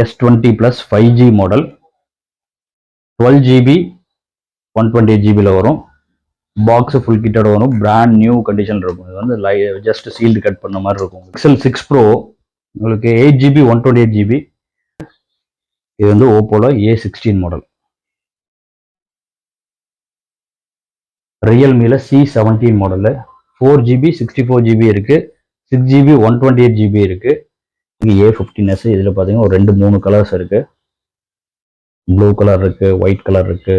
S20 Plus 5G model 12GB 128GB வரும். Box full கிட்டோட வரும். Brand new condition இருக்கும். இது வந்து ஜஸ்ட் சீல்டு கட் பண்ண மாதிரி இருக்கும். Pixel 6 Pro உங்களுக்கு 8GB 128GB. இது வந்து ஓப்போல A16 model. ரியல்மில C17 model 4GB 64GB இருக்கு, 6GB 128GB இருக்கு. இங்கே A15s. இதில் பார்த்தீங்கன்னா ஒரு 2-3 கலர்ஸ் இருக்கு. ப்ளூ கலர் இருக்கு, ஒயிட் கலர் இருக்கு.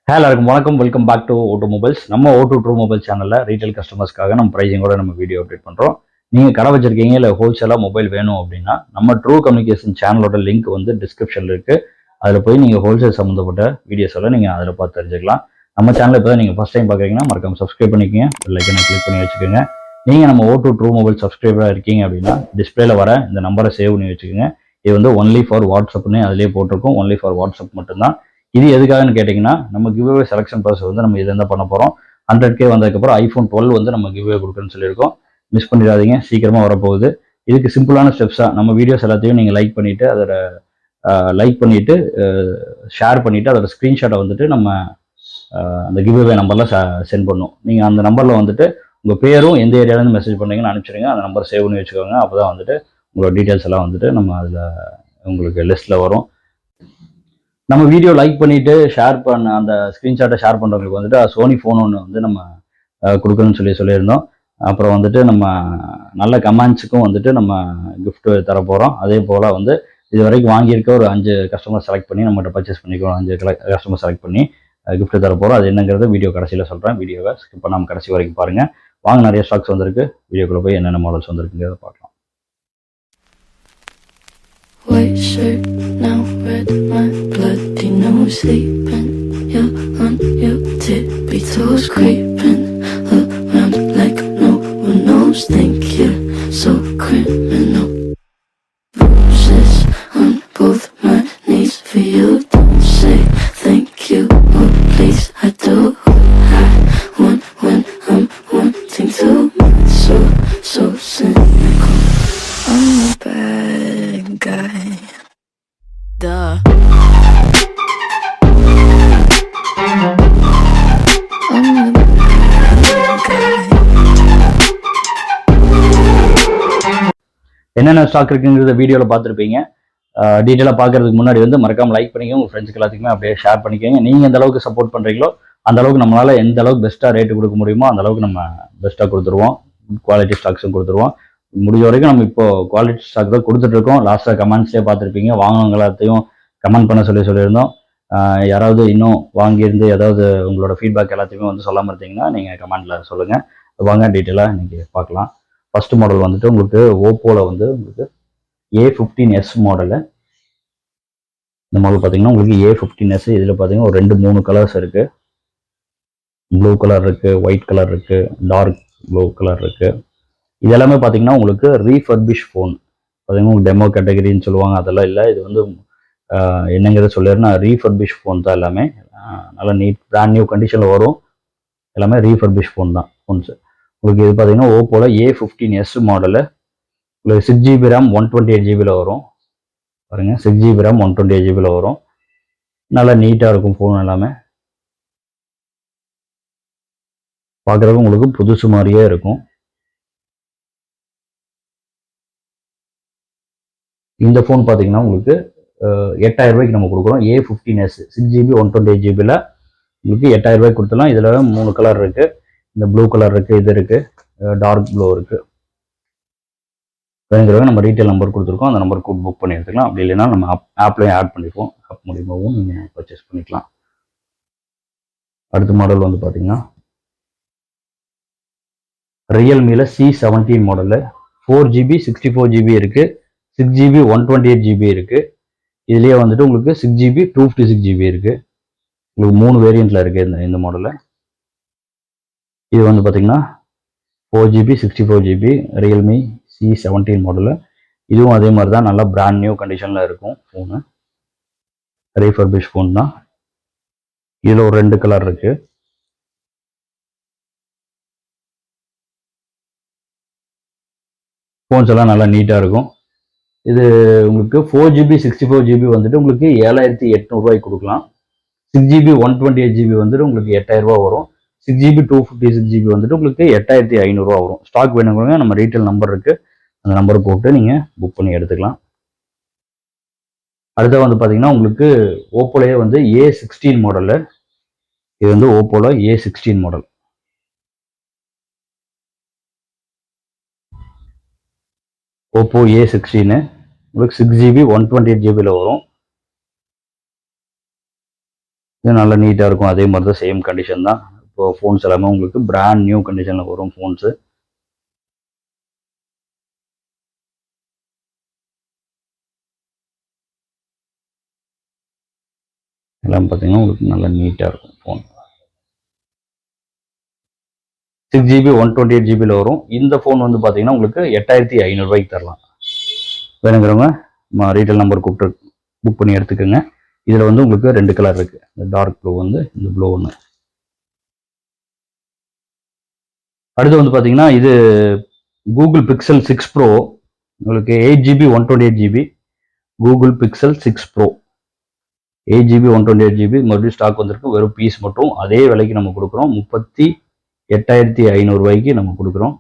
ஹலோ வணக்கம், welcome back to auto mobiles. நம்ம ஓட்டோ ட்ரூ மொபைல் சேனலில் ரீட்டைல் கஸ்டமர்ஸ்க்காக நம்ம ப்ரைஸிங்கோட நம்ம வீடியோ அப்டேட் பண்ணுறோம். நீங்கள் கடை வச்சிருக்கீங்க இல்லை ஹோல்சேலாக மொபைல் வேணும் அப்படின்னா நம்ம ட்ரூ கம்யூனிகேஷன் சேனலோட லிங்க் வந்து டிஸ்கிரிப்ஷனில் இருக்குது. அதில் போய் நீங்கள் ஹோல்சேல் சம்மந்தப்பட்ட வீடியோஸ் எல்லாம் நீங்கள் அதில் பார்த்து தெரிஞ்சுக்கலாம். நம்ம சேனலில் இப்போ தான் நீங்கள் ஃபஸ்ட் டைம் பார்க்குறீங்கன்னா மறக்காம சப்ஸ்கிரைப் பண்ணிக்கோங்க, லைக்கனை கிளிக் பண்ணி வச்சுக்கோங்க. நீங்கள் நம்ம ஓட்டோ ட்ரூ மொபைல் சப்ஸ்கிரைபராக இருக்கீங்க அப்படின்னா டிஸ்பிளேல வர இந்த நம்பரை சேவ் பண்ணி வச்சுக்கோங்க. இது வந்து ஒன்லி ஃபார் வாட்ஸ்அப்னு அதிலே போட்டிருக்கோம். ஒன்லி ஃபார் வாட்ஸ்அப் மட்டும்தான். இது எதுக்காகன்னு கேட்டிங்கன்னா நம்ம கிவ்அவே செலெக்ஷன் ப்ராசஸ் வந்து நம்ம இதில் என்ன பண்ண போகிறோம். 100K வந்ததுக்கப்புறம் iPhone 12 வந்து நம்ம கிவ்அவே கொடுக்குறேன்னு சொல்லியிருக்கோம். மிஸ் பண்ணிடாதீங்க, சீக்கிரமாக வரப்போகுது. இதுக்கு சிம்பிளான ஸ்டெப்ஸாக நம்ம வீடியோஸ் எல்லாத்தையும் நீங்கள் லைக் பண்ணிவிட்டு அதோட ஷேர் பண்ணிவிட்டு அதோட ஸ்க்ரீன்ஷாட்டை வந்துட்டு நம்ம அந்த கிவ்அவே நம்பரில் சென்ட் பண்ணும். நீங்கள் அந்த நம்பரில் வந்துட்டு உங்கள் பேரும் எந்த ஏரியாவிலேருந்து மெசேஜ் பண்ணுறீங்கன்னு அனுப்பிச்சிடுங்க. அந்த நம்பர் சேவ் பண்ணி வச்சுக்கோங்க. அப்போ தான் வந்துட்டு உங்களோட டீட்டெயில்ஸ் எல்லாம் வந்துட்டு நம்ம அதில் உங்களுக்கு லிஸ்ட்டில் வரும். நம்ம வீடியோ லைக் பண்ணிவிட்டு ஷேர் பண்ண அந்த ஸ்க்ரீன்ஷாட்டை ஷேர் பண்ணுறவங்களுக்கு வந்துட்டு சோனி ஃபோன் ஒன்று வந்து நம்ம கொடுக்கணும்னு சொல்லியிருந்தோம். அப்புறம் வந்துட்டு நம்ம நல்ல கமெண்ட்ஸுக்கும் வந்துட்டு நம்ம கிஃப்ட் தர போகிறோம். அதே போல் வந்து இது வரைக்கும் வாங்கியிருக்க ஒரு 5 கஸ்டமர் செலக்ட் பண்ணி நம்மகிட்ட பர்ச்சேஸ் பண்ணிக்கிறோம். 5 கஸ்டமர் செலக்ட் பண்ணி கிஃப்ட் தர போகிறோம். அது என்னங்கிறது வீடியோ கடைசியில் சொல்கிறேன். வீடியோவை ஸ்கிப் பண்ணாமல் கடைசி வரைக்கும் பாருங்கள். வாங்க, நிறைய ஸ்டாக்ஸ் வந்திருக்கு. வீடியோக்குள்ளே போய் என்னென்ன மாடல்ஸ் வந்திருக்குங்கிறத பார்க்கலாம். White shirt, now red, my bloody nose sleeping. You're on your tippy toes, creeping around like no one knows. Think you're so criminal. Bruises on both my knees for you. Don't say thank you or please. I do what I want when I'm wanting to. So cynical. I'm a bad guy. Duh. என்னென்ன stock இருக்குங்கிறத வீடியோவில் பார்த்துருப்பீங்க. டீட்டெயிலாக பார்க்கறதுக்கு முன்னாடி வந்து மறக்காம like பண்ணிக்கோங்க. உங்கள் ஃப்ரெண்ட்ஸ்க்கு எல்லாத்துக்குமே அப்படியே ஷேர் பண்ணிக்கோங்க. நீங்கள் எந்த அளவுக்கு சப்போர்ட் பண்ணுறீங்களோ அந்த அளவுக்கு நம்மளால் எந்த அளவுக்கு பெஸ்ட்டாக ரேட்டு கொடுக்க முடியுமோ அந்த அளவுக்கு நம்ம பெஸ்ட்டாக கொடுத்துருவோம். குவாலிட்டி ஸ்டாக்ஸும் கொடுத்துருவோம். முடிஞ்ச வரைக்கும் நம்ம இப்போ குவாலிட்டி ஸ்டாக் தான் கொடுத்துட்ருக்கோம். லாஸ்ட்டாக கமெண்ட்ஸ்லேயே பார்த்துருப்பீங்க. வாங்கினவங்க எல்லாத்தையும் கமெண்ட் பண்ண சொல்லியிருந்தோம். யாராவது இன்னும் வாங்கியிருந்து ஏதாவது உங்களோட ஃபீட்பேக் எல்லாத்தையுமே வந்து சொல்லாமல் இருந்தீங்கன்னா நீங்கள் கமெண்ட்டில் சொல்லுங்கள். வாங்க டீட்டெயிலாக இன்றைக்கி பார்க்கலாம். ஃபர்ஸ்ட் மாடல் வந்துட்டு உங்களுக்கு ஓப்போவில் வந்து உங்களுக்கு A15s மாடலு. இந்த மாடல் பார்த்தீங்கன்னா உங்களுக்கு A15s. இதில் பார்த்தீங்கன்னா ஒரு 2-3 கலர்ஸ் இருக்குது. ப்ளூ கலர் இருக்குது, ஒயிட் கலர் இருக்குது, டார்க் ப்ளூ கலர் இருக்குது. இது எல்லாமே பார்த்தீங்கன்னா உங்களுக்கு ரீஃபர்பிஷ் ஃபோன். பார்த்தீங்கன்னா உங்களுக்கு டெமோ கேட்டகரின்னு சொல்லுவாங்க, அதெல்லாம் இல்லை. இது வந்து என்னங்கிறத சொல்லிடுறேன்னா ரீஃபர்பிஷ் ஃபோன் தான் எல்லாமே. நல்லா நீட் பிராண்ட் நியூ கண்டிஷனில் வரும். எல்லாமே ரீஃபர்பிஷ் ஃபோன் தான் ஃபோன்ஸு. உங்களுக்கு இது பார்த்தீங்கன்னா ஓப்போல A15s மாடலு. உங்களுக்கு 6GB RAM 128GB வரும். பாருங்கள், 6GB RAM 128GB வரும். நல்லா நீட்டாக இருக்கும் ஃபோன் எல்லாமே. பார்க்குறதுக்கு உங்களுக்கு புதுசு மாதிரியே இருக்கும். இந்த ஃபோன் பார்த்தீங்கன்னா உங்களுக்கு 8000 ரூபாய்க்கு நம்ம கொடுக்குறோம். A15s 6GB 128GB உங்களுக்கு 8000 ரூபாய்க்கு கொடுத்துலாம். இதில் 3 கலர் இருக்குது. இந்த ப்ளூ கலர் இருக்குது, இது இருக்குது, டார்க் ப்ளூ இருக்குது. வேணுங்கிறவங்க நம்ம ரீட்டைல் நம்பர் கொடுத்துருக்கோம். அந்த நம்பருக்கு புக் பண்ணி எடுத்துக்கலாம். அப்படி இல்லைன்னா நம்ம ஆப்லேயும் ஆட் பண்ணிடுவோம். ஆப் மூலியமாகவும் நீங்கள் பர்ச்சேஸ் பண்ணிக்கலாம். அடுத்த மாடல் வந்து பார்த்தீங்கன்னா ரியல்மியில் C17 மாடலு 4GB 64GB இருக்குது, 6GB 128GB இருக்குது. இதுலேயே வந்துட்டு உங்களுக்கு 6GB 256GB இருக்குது. உங்களுக்கு 3 வேரியண்ட்டில் இருக்குது இந்த மாடலில். இது வந்து பார்த்தீங்கன்னா 4GB 64GB Realme C17 model. இதுவும் அதே மாதிரி தான், நல்லா பிராண்ட் நியூ கண்டிஷனில் இருக்கும் ஃபோனு. ரீஃபர்பிஷ் ஃபோன் தான். இதில் ஒரு 2 கலர் இருக்குது. ஃபோன்ஸ் எல்லாம் நல்லா நீட்டாக இருக்கும். இது உங்களுக்கு 4GB 64GB வந்துட்டு உங்களுக்கு 7800 கொடுக்கலாம். 6GB 128GB வந்துட்டு உங்களுக்கு 8000 வரும். 6GB 256GB வந்துட்டு உங்களுக்கு 8500 வரும். ஸ்டாக் வேணுங்கிறவங்க நம்ம ரீட்டைல் நம்பர் இருக்கு, அந்த நம்பரை போட்டு நீங்க புக் பண்ணி எடுத்துக்கலாம். அடுத்து வந்து பாத்தீங்கன்னா உங்களுக்கு ஓப்போலயே வந்து A16 மாடல். இது வந்து ஓப்போல A16 மாடல். ஓப்போ A16 உங்களுக்கு 6GB 128GB வரும். இது நல்லா நீட்டாக இருக்கும். அதே மாதிரி தான் சேம் கண்டிஷன் தான். இப்போ ஃபோன்ஸ் எல்லாமே உங்களுக்கு பிராண்ட் நியூ கண்டிஷனில் வரும் ஃபோன்ஸு. எல்லாம் பார்த்தீங்கன்னா உங்களுக்கு நல்லா நீட்டாக இருக்கும் ஃபோன். 6GB 128GB வரும். இந்த ஃபோன் வந்து பார்த்தீங்கன்னா உங்களுக்கு 8500 தரலாம். வேணுங்கிறவங்க ரீட்டைல் நம்பர் கூப்பிட்டு புக் பண்ணி எடுத்துக்கோங்க. இதில் வந்து உங்களுக்கு 2 கலர் இருக்கு. இந்த டார்க் ப்ளூ வந்து, இந்த ப்ளூ ஒன்று. அடுத்து வந்து பார்த்தீங்கன்னா இது கூகுள் பிக்சல் 6 ப்ரோ உங்களுக்கு 8GB 128GB Google pixel 6 bro 8GB 128GB மறுபடியும் ஸ்டாக் வந்திருக்கு. வெறும் பீஸ் மட்டும் அதே விலைக்கு நம்ம கொடுக்குறோம். 38,500 நம்ம கொடுக்குறோம்.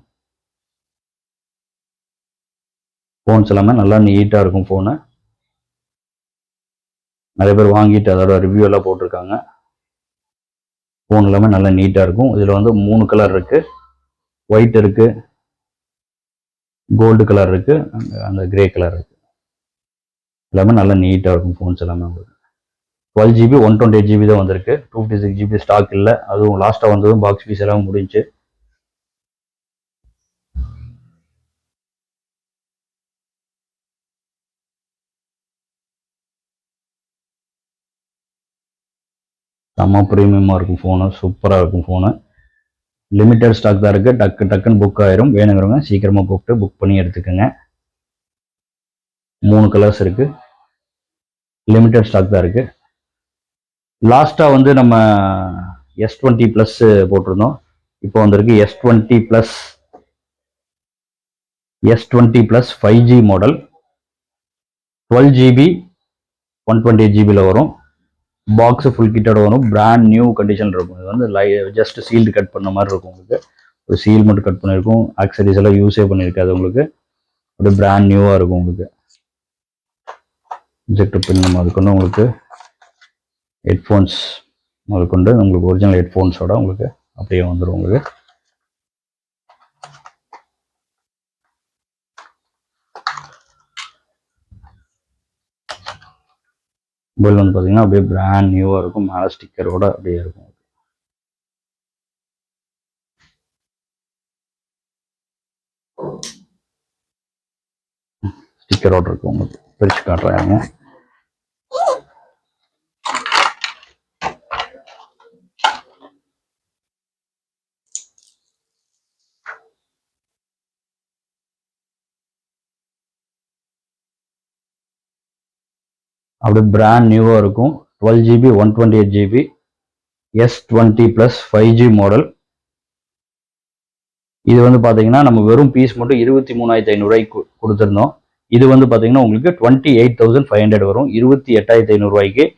ஃபோன்ஸ் எல்லாமே நல்லா நீட்டாக இருக்கும் ஃபோனு. நிறைய பேர் வாங்கிட்டு அதோட ரிவ்யூ எல்லாம் போட்டிருக்காங்க. ஃபோன் எல்லாமே நல்லா நீட்டாக இருக்கும். இதில் வந்து 3 கலர் இருக்கு. ஒயிட் இருக்கு, கோல்டு கலர் இருக்கு, அந்த கிரே கலர் இருக்கு. எல்லாமே நல்லா நீட்டாக இருக்கும் ஃபோன்ஸ் எல்லாமே. உங்களுக்கு 12GB 128GB தான் வந்திருக்கு. 256GB ஸ்டாக் இல்லை. அதுவும் லாஸ்ட்டாக வந்ததும் பாக்ஸ் பீஸ் எல்லாம் முடிஞ்சு. செம்ம ப்ரீமியமாக இருக்கும் ஃபோனு. சூப்பராக இருக்கும் ஃபோனு. லிமிட்டட் ஸ்டாக் தான் இருக்குது. டக்குன்னு புக் ஆயிரும். வேணுங்கிறவங்க சீக்கிரமாக கூப்பிட்டு புக் பண்ணி எடுத்துக்கோங்க. 3 கலர்ஸ் இருக்குது. லிமிட்டட் ஸ்டாக் தான் இருக்குது. லாஸ்ட்டாக வந்து நம்ம S20 ப்ளஸ் போட்டிருந்தோம். இப்போ வந்திருக்கு S20 plus 5G model 12GB 128GB வரும். பாக்ஸ் ஃபுல் கிட்டோட வரும். பிராண்ட் நியூ கண்டிஷன் இருக்கும். இது வந்து ஜஸ்ட் சீல்டு கட் பண்ண மாதிரி இருக்கும். உங்களுக்கு ஒரு சீல் மட்டும் கட் பண்ணியிருக்கும். ஆக்சரிஸ் எல்லாம் யூஸே பண்ணியிருக்காது. உங்களுக்கு அப்படியே பிராண்ட் நியூவாக இருக்கும். உங்களுக்கு ஜெக்ட் பின் நம்ம அதுக்கொண்டு உங்களுக்கு ஹெட்ஃபோன்ஸ் முதற்கொண்டு உங்களுக்கு ஒரிஜினல் ஹெட்ஃபோன்ஸோட உங்களுக்கு அப்படியே வந்துடும். உங்களுக்கு மொபைல் வந்து பார்த்தீங்கன்னா அப்படியே பிராண்ட் நியூவாக இருக்கும். மேலே ஸ்டிக்கரோட அப்படியே இருக்கும். ஸ்டிக்கரோட இருக்கும். உங்களுக்கு பிரிச்சு காட்டுறாங்க. அப்படியே பிராண்ட் நியூவாக இருக்கும். 12GB 128GB S20 plus 5G model. இது வந்து பார்த்தீங்கன்னா நம்ம வெறும் பீஸ் மட்டும் 23,500 கொடுத்துருந்தோம். இது வந்து பார்த்தீங்கன்னா உங்களுக்கு 28,500 வரும். 28,500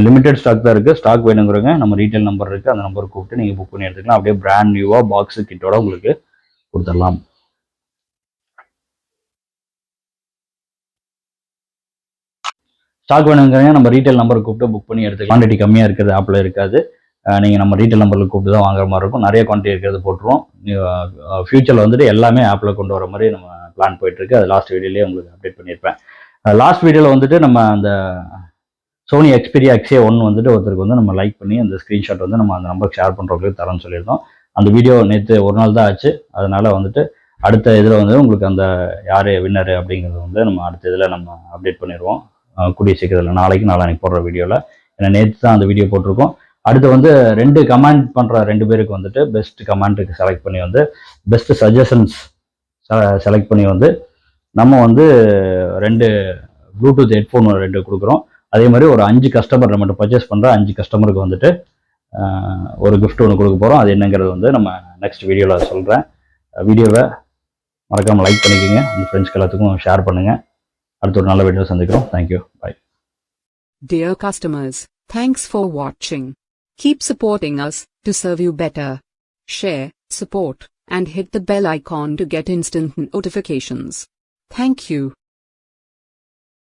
லிமிடெட் ஸ்டாக் தான் இருக்குது. ஸ்டாக் வேணுங்கிறவங்க நம்ம ரீட்டைல் நம்பர் இருக்குது, அந்த நம்பர் கூப்பிட்டு நீங்கள் புக் பண்ணி எடுத்துக்கலாம். அப்படியே பிராண்ட் நியூவாக பாக்ஸு கிட்டோட உங்களுக்கு கொடுத்துடலாம். ஸ்டாக் வேணுங்கிறவங்க நம்ம ரீட்டைல் நம்பர் கூப்பிட்டு புக் பண்ணி எடுத்துக்கலாம். குவான்டிட்டி கம்மியாக இருக்கிறது ஆப்பில் இருக்காது. நீங்கள் நம்ம ரீட்டைல் நம்பரில் கூப்பிட்டு தான் வாங்குற மாதிரி இருக்கும். நிறைய குவான்டிட்டி இருக்கிறது போட்டுருவோம். ஃபியூச்சரில் வந்துட்டு எல்லாமே ஆப்பில் கொண்டு வர மாதிரி நம்ம பிளான் போயிட்டுருக்கு. அது லாஸ்ட் வீடியோலேயே உங்களுக்கு அப்டேட் பண்ணியிருப்பேன். லாஸ்ட் வீடியோவில் வந்துட்டு நம்ம அந்த சோனி எக்ஸ்பீரியா XA1 வந்துட்டு ஒருத்தருக்கு வந்து நம்ம லைக் பண்ணி அந்த ஸ்க்ரீன்ஷாட் வந்து நம்ம அந்த நம்பருக்கு ஷேர் பண்ணுறவங்களுக்கு தரோன்னு சொல்லியிருந்தோம். அந்த வீடியோ நேற்று ஒரு நாள் தான் ஆச்சு. அதனால வந்துட்டு அடுத்த இதில் வந்து உங்களுக்கு அந்த யார் வின்னர் அப்படிங்கிறது வந்து நம்ம அடுத்த இதில் நம்ம அப்டேட் பண்ணிடுவோம். கூடிய சீக்கிரத்தில் நாளைக்கு போடுற வீடியோவில். ஏன்னா நேற்று தான் அந்த வீடியோ போட்டிருக்கோம். அடுத்து வந்து 2 கமெண்ட் பண்ணுற 2 பேருக்கு வந்துட்டு பெஸ்ட் கமெண்ட்டுக்கு செலக்ட் பண்ணி வந்து பெஸ்ட் சஜஷன்ஸ் செலக்ட் பண்ணி வந்து நம்ம வந்து 2 ப்ளூடூத் ஹெட்ஃபோன் 2 கொடுக்குறோம். அதே மாதிரி ஒரு 5 கஸ்டமர் நம்மகிட்ட பர்ச்சேஸ் பண்ணுற 5 கஸ்டமருக்கு வந்துட்டு ஒரு கிஃப்ட் ஒன்று கொடுக்க போகிறோம். அது என்னங்கிறது வந்து நம்ம நெக்ஸ்ட் வீடியோவில் சொல்கிறேன். வீடியோவை மறக்காமல் லைக் பண்ணிக்கோங்க. உங்கள் ஃப்ரெண்ட்ஸ்க்கு எல்லாத்துக்கும் ஷேர் பண்ணுங்கள். அடுத்த ஒரு நல்ல வீடியோ சந்திக்கிறோம். Thank you. Bye. Dear customers, thanks for watching. Keep supporting us to serve you better. Share, support, and hit the bell icon to get instant notifications. Thank you.